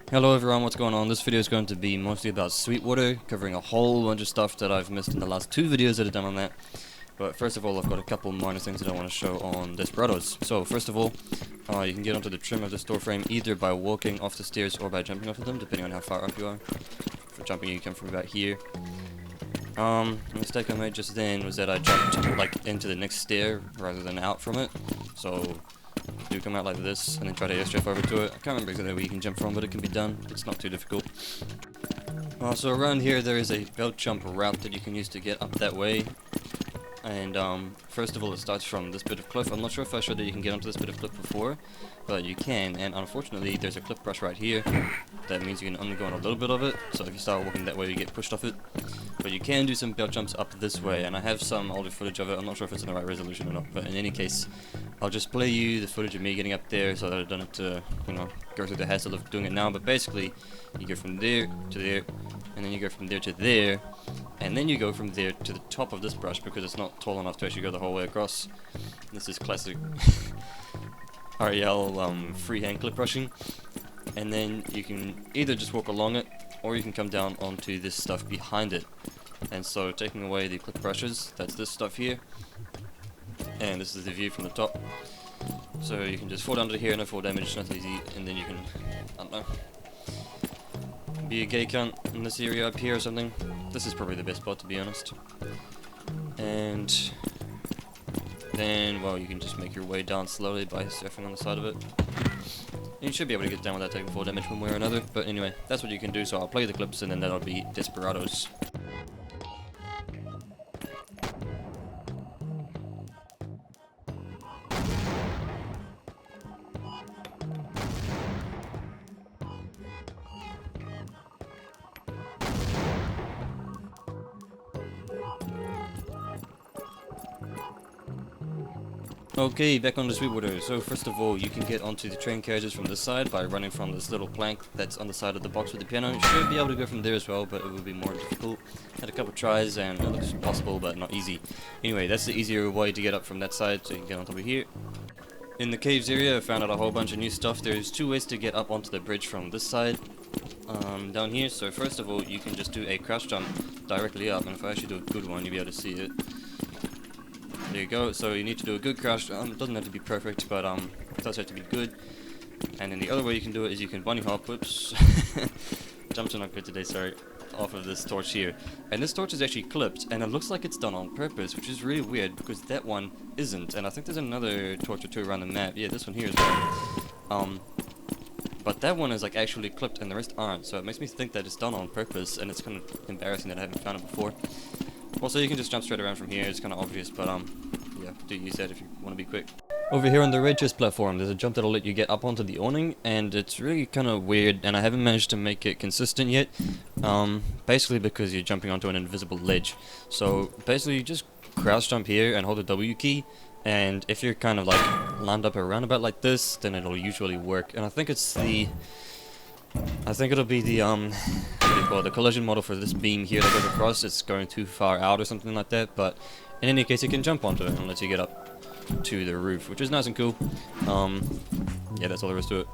Hello everyone, what's going on? This video is going to be mostly about Sweetwater, covering a whole bunch of stuff that I've missed in the last two videos that I've done on that. But first of all, I've got a couple minor things that I want to show on Desperados. So first of all, you can get onto the trim of the store frame either by walking off the stairs or by jumping off of them, depending on how far up you are. For jumping, you come from about here. The mistake I made just then was that I jumped like into the next stair rather than out from it. So do come out like this and then try to airstrike over to it. I can't remember exactly where you can jump from, but it can be done. It's not too difficult. So around here there is a belt jump route that you can use to get up that way. And first of all, it starts from this bit of cliff. I'm not sure if I showed that you can get onto this bit of cliff before, but you can. And unfortunately, there's a cliff brush right here. That means you can only go on a little bit of it. So if you start walking that way, you get pushed off it. But you can do some belt jumps up this way, and I have some older footage of it. I'm not sure if it's in the right resolution or not, but in any case, I'll just play you the footage of me getting up there so that I don't have to, go through the hassle of doing it now. But basically, you go from there to there, and then you go from there to there, and then you go from there to the top of this brush because it's not tall enough to actually go the whole way across. This is classic REL freehand clip brushing. And then you can either just walk along it, or you can come down onto this stuff behind it. And so taking away the clip brushes, that's this stuff here. And this is the view from the top. So you can just fall down to here, no fall damage, nothing easy, and then you can, I don't know, be a gay cunt in this area up here or something. This is probably the best spot, to be honest. And then, well, you can just make your way down slowly by surfing on the side of it. You should be able to get down without taking full damage one way or another, but anyway, that's what you can do, so I'll play the clips and then that'll be Desperados. Okay, back on the Sweetwater. So first of all, you can get onto the train carriages from this side by running from this little plank that's on the side of the box with the piano. You should be able to go from there as well, but it will be more difficult. Had a couple tries and it looks possible, but not easy. Anyway, that's the easier way to get up from that side, so you can get on top of here. In the caves area, I found out a whole bunch of new stuff. There's two ways to get up onto the bridge from this side. Down here. So first of all, you can just do a crouch jump directly up, and if I actually do a good one, you'll be able to see it. There you go. So you need to do a good crouch. It doesn't have to be perfect, but it does have to be good. And then the other way you can do it is you can bunny hop. Whoops. Jumps are not good today, sorry. Off of this torch here. And this torch is actually clipped, and it looks like it's done on purpose, which is really weird because that one isn't. And I think there's another torch or two around the map. Yeah, this one here as well. But that one is like actually clipped and the rest aren't, so it makes me think that it's done on purpose, and it's kind of embarrassing that I haven't found it before. Also, you can just jump straight around from here. It's kind of obvious, but yeah, do use that if you want to be quick. Over here on the red chest platform, there's a jump that'll let you get up onto the awning, and it's really kind of weird, and I haven't managed to make it consistent yet. Basically because you're jumping onto an invisible ledge. So basically, you just crouch jump here and hold the W key, and if you're kind of like lined up around about like this, then it'll usually work. And I think it's the, I think it'll be the what do you call it, the collision model for this beam here that goes across. It's going too far out or something like that, but in any case, you can jump onto it and lets you get up to the roof, which is nice and cool. Yeah, that's all there is to it.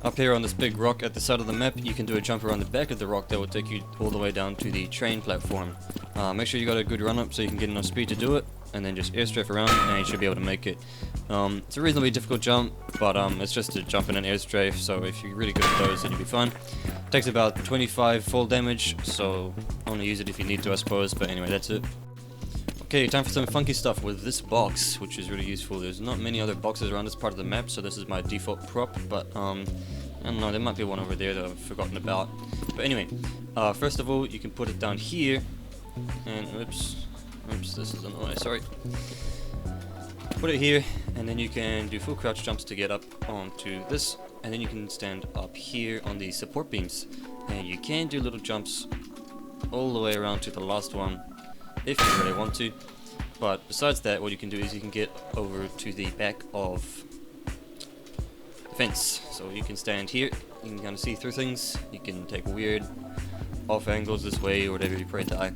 Up here on this big rock at the side of the map, you can do a jump around the back of the rock that will take you all the way down to the train platform. Make sure you got a good run up so you can get enough speed to do it, and then just airstrafe around and you should be able to make it. It's a reasonably difficult jump, but it's just a jump and an airstrafe, so if you're really good at those, then you'll be fine. Takes about 25 full damage, so only use it if you need to, I suppose, but anyway, that's it. Okay, time for some funky stuff with this box, which is really useful. There's not many other boxes around this part of the map, so this is my default prop, but I don't know, there might be one over there that I've forgotten about. But anyway, first of all, you can put it down here, and oops, this is on the way, sorry. Put it here, and then you can do full crouch jumps to get up onto this, and then you can stand up here on the support beams. And you can do little jumps all the way around to the last one, if you really want to. But besides that, what you can do is you can get over to the back of the fence. So you can stand here, you can kind of see through things, you can take weird off angles this way or whatever you pray to die.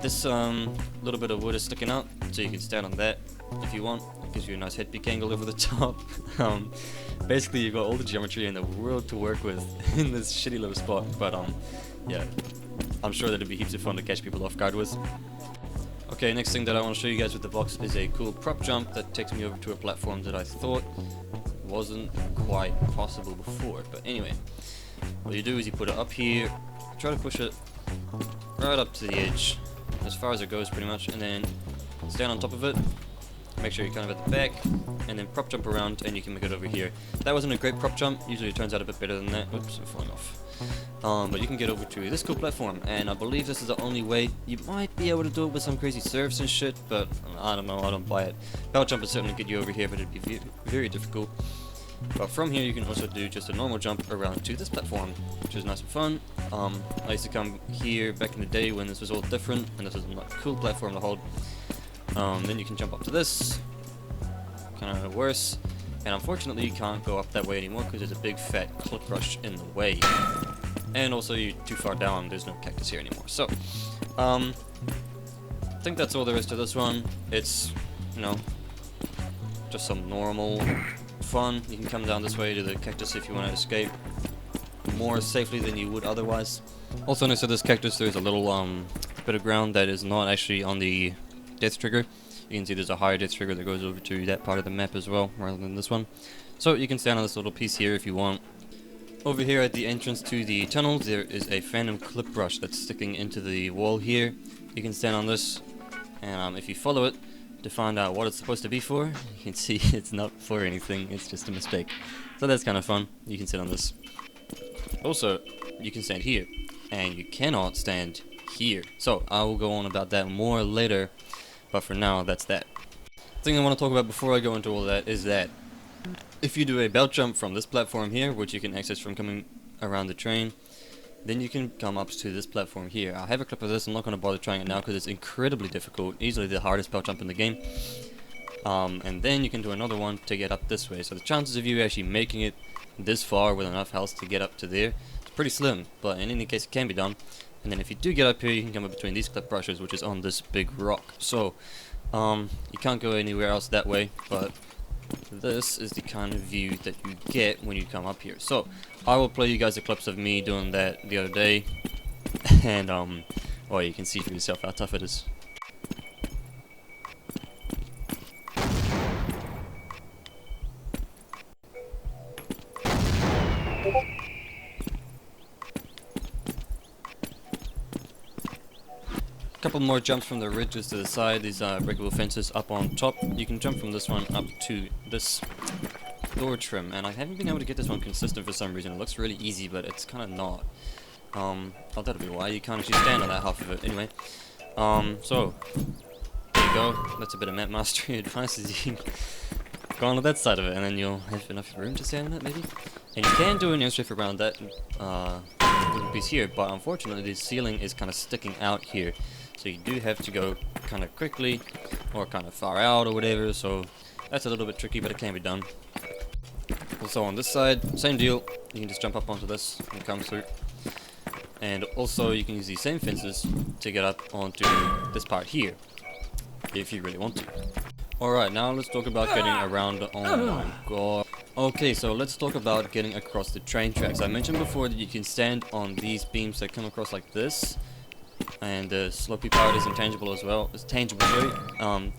This little bit of wood is sticking out, so you can stand on that if you want. It gives you a nice head peek angle over the top. Basically, you've got all the geometry in the world to work with in this shitty little spot. But yeah, I'm sure that it'd be heaps of fun to catch people off guard with. Okay, next thing that I want to show you guys with the box is a cool prop jump that takes me over to a platform that I thought wasn't quite possible before. But anyway, what you do is you put it up here, try to push it right up to the edge, as far as it goes pretty much, and then stand on top of it. Make sure you're kind of at the back, and then prop jump around, and you can make it over here. That wasn't a great prop jump. Usually it turns out a bit better than that. Oops, I'm falling off. But you can get over to this cool platform, and I believe this is the only way. You might be able to do it with some crazy surfs and shit, but I don't know, I don't buy it. Belt jump would certainly get you over here, but it'd be very difficult. But from here you can also do just a normal jump around to this platform, which is nice and fun. I used to come here back in the day when this was all different, and this was a cool platform to hold. Then you can jump up to this, kind of worse, and unfortunately you can't go up that way anymore because there's a big fat clip rush in the way. And also you're too far down, there's no cactus here anymore. So, I think that's all there is to this one. It's, you know, just some normal fun. You can come down this way to the cactus if you want to escape more safely than you would otherwise. Also next to this cactus there's a little bit of ground that is not actually on the death trigger. You can see there's a higher death trigger that goes over to that part of the map as well, rather than this one. So you can stand on this little piece here if you want. Over here at the entrance to the tunnel there is a phantom clip brush that's sticking into the wall here. You can stand on this, and if you follow it to find out what it's supposed to be for, you can see it's not for anything, it's just a mistake. So that's kind of fun. You can sit on this. Also, you can stand here, and you cannot stand here. So I will go on about that more later, but for now that's that. The thing I want to talk about before I go into all that is that if you do a belt jump from this platform here, which you can access from coming around the train, then you can come up to this platform here. I have a clip of this. I'm not going to bother trying it now because it's incredibly difficult, easily the hardest belt jump in the game. And then you can do another one to get up this way. So the chances of you actually making it this far with enough health to get up to there is pretty slim, but in any case it can be done. And then if you do get up here, you can come up between these clip brushes, which is on this big rock. So you can't go anywhere else that way, but this is the kind of view that you get when you come up here. So I will play you guys the clips of me doing that the other day, and well, you can see for yourself how tough it is. Couple more jumps from the ridges to the side. These breakable fences up on top. You can jump from this one up to this door trim, and I haven't been able to get this one consistent for some reason. It looks really easy, but it's kind of not. Oh, that'll be why. You can't actually stand on that half of it. Anyway, so there you go. That's a bit of map mastery advice. As you go on to that side of it, and then you'll have enough room to stand on it, maybe. And you can do an airstrip around that little piece here, but unfortunately the ceiling is kind of sticking out here. So you do have to go kind of quickly or kind of far out or whatever, so that's a little bit tricky, but it can be done. Also on this side, same deal. You can just jump up onto this and come through. And also you can use these same fences to get up onto this part here, if you really want to. Alright, now let's talk about getting around. Oh my god. Okay, so let's talk about getting across the train tracks. I mentioned before that you can stand on these beams that come across like this. And the slopey part is intangible as well. It's tangible, sorry.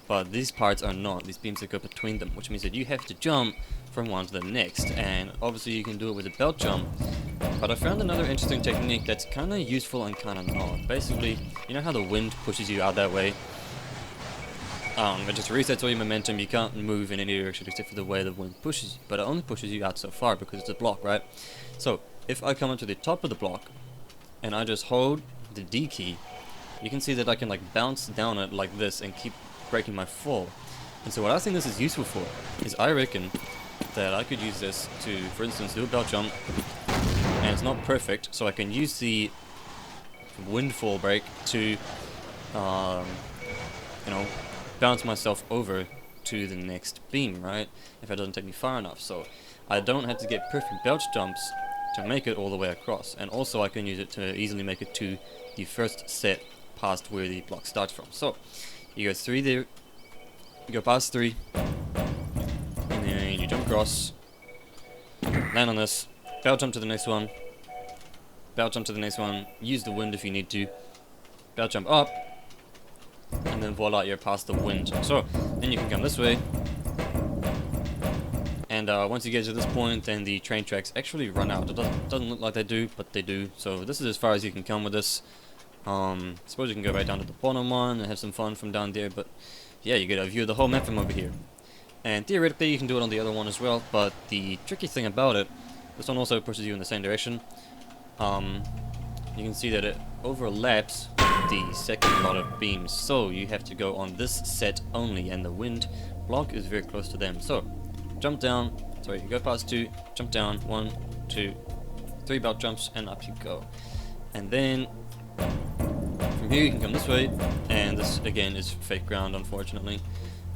But these parts are not. These beams that go between them, which means that you have to jump from one to the next. And obviously you can do it with a belt jump. But I found another interesting technique that's kind of useful and kind of not. Basically, you know how the wind pushes you out that way? It just resets all your momentum. You can't move in any direction except for the way the wind pushes you. But it only pushes you out so far because it's a block, right? So if I come up to the top of the block and I just hold the D key, you can see that I can like bounce down it like this and keep breaking my fall. And so what I think this is useful for is I reckon that I could use this to, for instance, do a belt jump, and it's not perfect, so I can use the windfall break to you know, bounce myself over to the next beam, right? If it doesn't take me far enough. So I don't have to get perfect belt jumps to make it all the way across, and also I can use it to easily make it to the first set past where the block starts from. So you go through there, you go past 3, and then you jump across, land on this, bow jump to the next one, bow jump to the next one, use the wind if you need to, bow jump up, and then voila, you're past the wind. So, then you can come this way, and once you get to this point, then the train tracks actually run out. It doesn't look like they do, but they do. So this is as far as you can come with this. Suppose you can go right down to the bottom one and have some fun from down there, but yeah, you get a view of the whole map from over here. And theoretically you can do it on the other one as well, but the tricky thing about it, this one also pushes you in the same direction. You can see that it overlaps the second lot of beams, so you have to go on this set only, and the wind block is very close to them. So jump down, sorry, you go past 2, jump down, 1, 2, 3 belt jumps, and up you go. And then from here you can come this way, and this again is fake ground, unfortunately.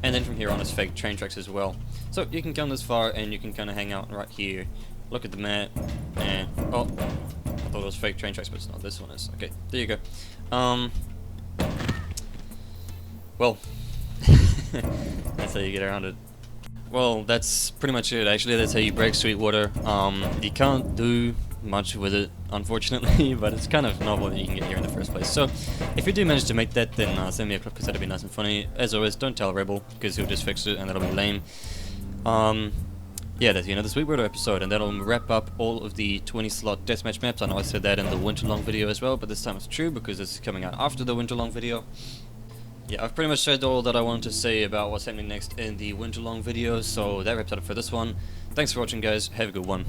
And then from here on is fake train tracks as well. So you can come this far, and you can kind of hang out right here, look at the map, and oh, I thought it was fake train tracks, but it's not. This one is. Okay, there you go. Well, that's how you get around it. Well, that's pretty much it. Actually, that's how you break Sweetwater. You can't do much with it, unfortunately, but it's kind of novel that you can get here in the first place. So, if you do manage to make that, then send me a clip because that'll be nice and funny. As always, don't tell Rebel because he'll just fix it and that'll be lame. Yeah, that's the end of the Sweetwater episode, and that'll wrap up all of the 20-slot deathmatch maps. I know I said that in the winter-long video as well, but this time it's true because this is coming out after the winter-long video. Yeah, I've pretty much said all that I wanted to say about what's happening next in the winter-long video, so that wraps it up for this one. Thanks for watching, guys. Have a good one.